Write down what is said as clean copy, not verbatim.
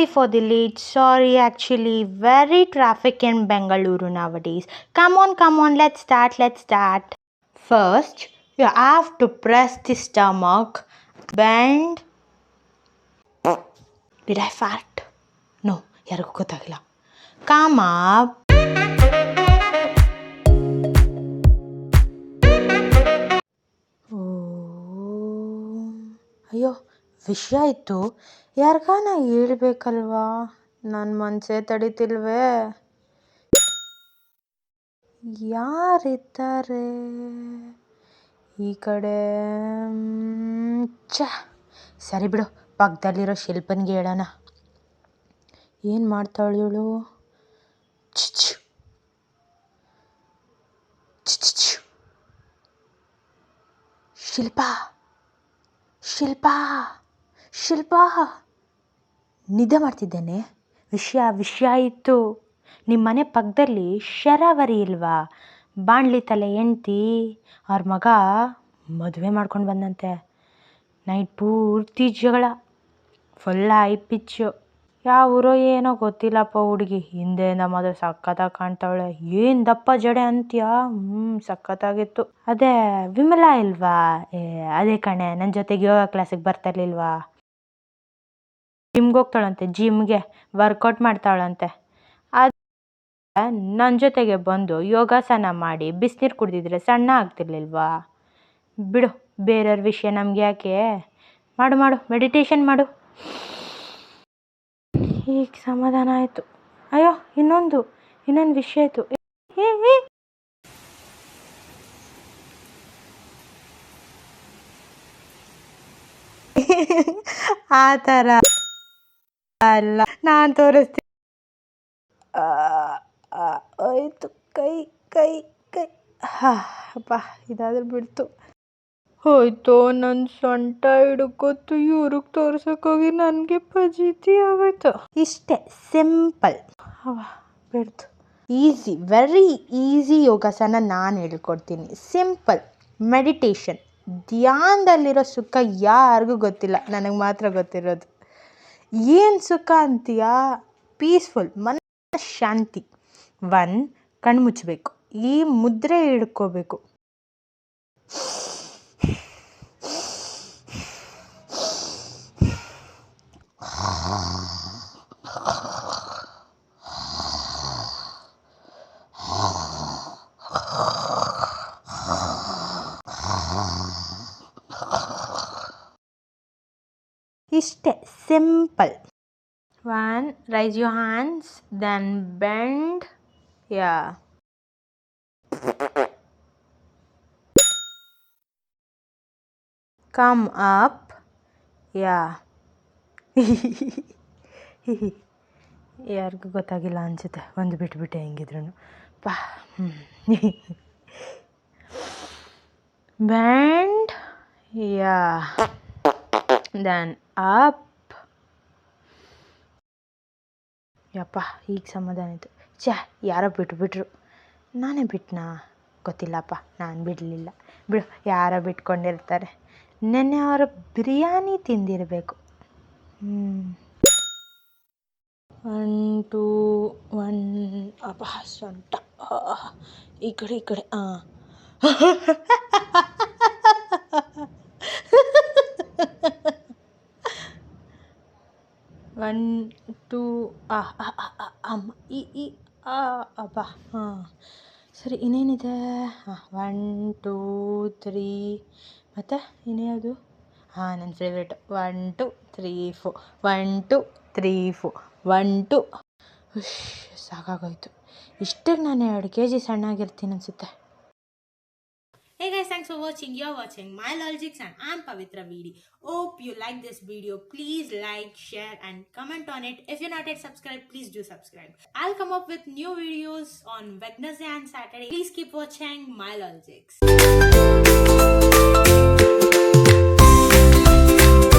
Sorry for the late. Sorry, actually, very traffic in Bengaluru nowadays. Come on, let's start. First, you have to press the stomach, bend. Did I fart? No, ಯಾರಿಗೂ ಗೊತ್ತಾಗಿಲ್ಲ. Come up. ಅಯ್ಯೋ, ವಿಷಯ ಇತ್ತು, ಯಾರಿಗಾನ ಹೇಳ್ಬೇಕಲ್ವಾ? ನನ್ನ ಮನಸ್ಸೇ ತಡೀತಿಲ್ವೇ? ಯಾರಿದ್ದಾರೆ ಈ ಕಡೆ? ಸರಿ ಬಿಡು, ಪಕ್ಕದಲ್ಲಿರೋ ಶಿಲ್ಪನಿಗೆ ಹೇಳೋಣ. ಏನು ಮಾಡ್ತಾಳೆ ಇವಳು? ಶಿಲ್ಪ, ನಿದ್ದೆ ಮಾಡ್ತಿದ್ದೇನೆ. ವಿಷಯ ಇತ್ತು. ನಿಮ್ಮ ಮನೆ ಪಕ್ಕದಲ್ಲಿ ಶರಾವರಿ ಇಲ್ವಾ? ಬಾಣ್ಲಿ ತಲೆ ಹೆಂಡ್ತಿ, ಅವ್ರ ಮಗ ಮದುವೆ ಮಾಡ್ಕೊಂಡು ಬಂದಂತೆ. ನೈಟ್ ಪೂರ್ತಿ ಜಗಳ, ಫುಲ್ ಹೈ ಪಿಚ್ಚು. ಯಾವ ಊರೋ ಏನೋ ಗೊತ್ತಿಲ್ಲಪ್ಪ ಹುಡುಗಿ. ಹಿಂದೆಯಿಂದ ಮಾತ್ರ ಸಖತ್ತಾಗಿ ಕಾಣ್ತಾವಳೆ. ಏನು ದಪ್ಪ ಜಡೆ ಅಂತೀಯಾ? ಸಖತ್ತಾಗಿತ್ತು. ಅದೇ ವಿಮಲಾ ಇಲ್ವಾ? ಅದೇ ಕಣೆ, ನನ್ನ ಜೊತೆಗೆ ಯೋಗ ಕ್ಲಾಸಿಗೆ ಬರ್ತಾಯಿರ್ಲಿಲ್ವಾ? ಜಿಮ್ಗೆ ಹೋಗ್ತಾಳಂತೆ, ಜಿಮ್ಗೆ ವರ್ಕೌಟ್ ಮಾಡ್ತಾಳಂತೆ. ಅದು ನನ್ನ ಜೊತೆಗೆ ಬಂದು ಯೋಗಾಸನ ಮಾಡಿ ಬಿಸಿನೀರು ಕುಡಿದಿದ್ರೆ ಸಣ್ಣ ಆಗ್ತಿರ್ಲಿಲ್ವಾ? ಬಿಡು, ಬೇರೆಯವ್ರ ವಿಷಯ ನಮ್ಗೆ ಯಾಕೆ? ಮಾಡು, ಮೆಡಿಟೇಷನ್ ಮಾಡು. ಈಗ ಸಮಾಧಾನ ಆಯಿತು. ಅಯ್ಯೋ, ಇನ್ನೊಂದು ವಿಷಯ ಆಯಿತು. ಆ ಥರ ಅಲ್ಲ, ನಾನು ತೋರಿಸ್ತೀನಿ. ಆಯಿತು, ಕೈ ಅಪ್ಪ, ಇದಾದ್ರೂ ಬಿಡ್ತು. ಹೋಯ್ತು, ನನ್ನ ಸೊಂಟ ಹಿಡ್ಕೊತು. ಇವ್ರಿಗೆ ತೋರ್ಸೋಕ್ಕೋಗಿ ನನಗೆ ಫಜೀತಿ ಆಗೋಯ್ತು. ಇಷ್ಟೇ, ಸಿಂಪಲ್. ಬಿಡ್ತು. ಈಸಿ, ವೆರಿ ಈಸಿ ಯೋಗಾಸನ ನಾನು ಹೇಳ್ಕೊಡ್ತೀನಿ. Simple meditation. ಧ್ಯಾನದಲ್ಲಿರೋ ಸುಖ ಯಾರಿಗೂ ಗೊತ್ತಿಲ್ಲ, ನನಗೆ ಮಾತ್ರ ಗೊತ್ತಿರೋದು. ಏನು ಸುಖ ಅಂತೀಯಾ? ಪೀಸ್ಫುಲ್, ಮನ ಶಾಂತಿ. ಕಣ್ಣು ಮುಚ್ಚಬೇಕು, ಈ ಮುದ್ರೆ ಹಿಡ್ಕೋಬೇಕು. ಇಷ್ಟೇ, simple. Raise your hands, then bend. Yeah. Come up. Yeah. ಯಾರಿಗೂ ಗೊತ್ತಾಗಿಲ್ಲ ಅನ್ಸುತ್ತೆ, ಒಂದು ಬಿಟ್ಬಿಟ್ಟೆ ಹೆಂಗಿದ್ರು. Bend. Yeah. Then up. ಯಪ್ಪ, ಈಗ ಸಮಾಧಾನ ಆಯಿತು. ಯಾರೋ ಬಿಟ್ಬಿಟ್ರು. ನಾನೇ ಬಿಟ್ನಾ? ಗೊತ್ತಿಲ್ಲಪ್ಪ, ನಾನು ಬಿಡಲಿಲ್ಲ. ಬಿಡು, ಯಾರೋ ಬಿಟ್ಕೊಂಡಿರ್ತಾರೆ. ನೆನ್ನೆ ಅವರು ಬಿರಿಯಾನಿ ತಿಂದಿರಬೇಕು. 1 2 1. ಅಪ್ಪ, ಸೊಂಟ ಈ ಕಡೆ. 1 2. ಅಮ್ಮ, ಅಪ್ಪ. ಸರಿ, ಇನ್ನೇನಿದೆ? 1 2 3. ಮತ್ತು ಇನ್ನೇದು? ನನ್ನ ಫೇವ್ರೇಟು. 1 2 3 4. 1 2 3 4. 1 2. ಸಾಕಾಗೋಯ್ತು. ಇಷ್ಟಕ್ಕೆ ನಾನು 2 kg ಸಣ್ಣಾಗಿರ್ತೀನಿ ಅನಿಸುತ್ತೆ. Hey guys, thanks for watching. You're watching MyLogics and I'm Pavitra Vidi. Hope you like this video. Please like, share and comment on it. If you're not yet subscribed, please do subscribe. I'll come up with new videos on Wednesday and Saturday. Please keep watching MyLogics.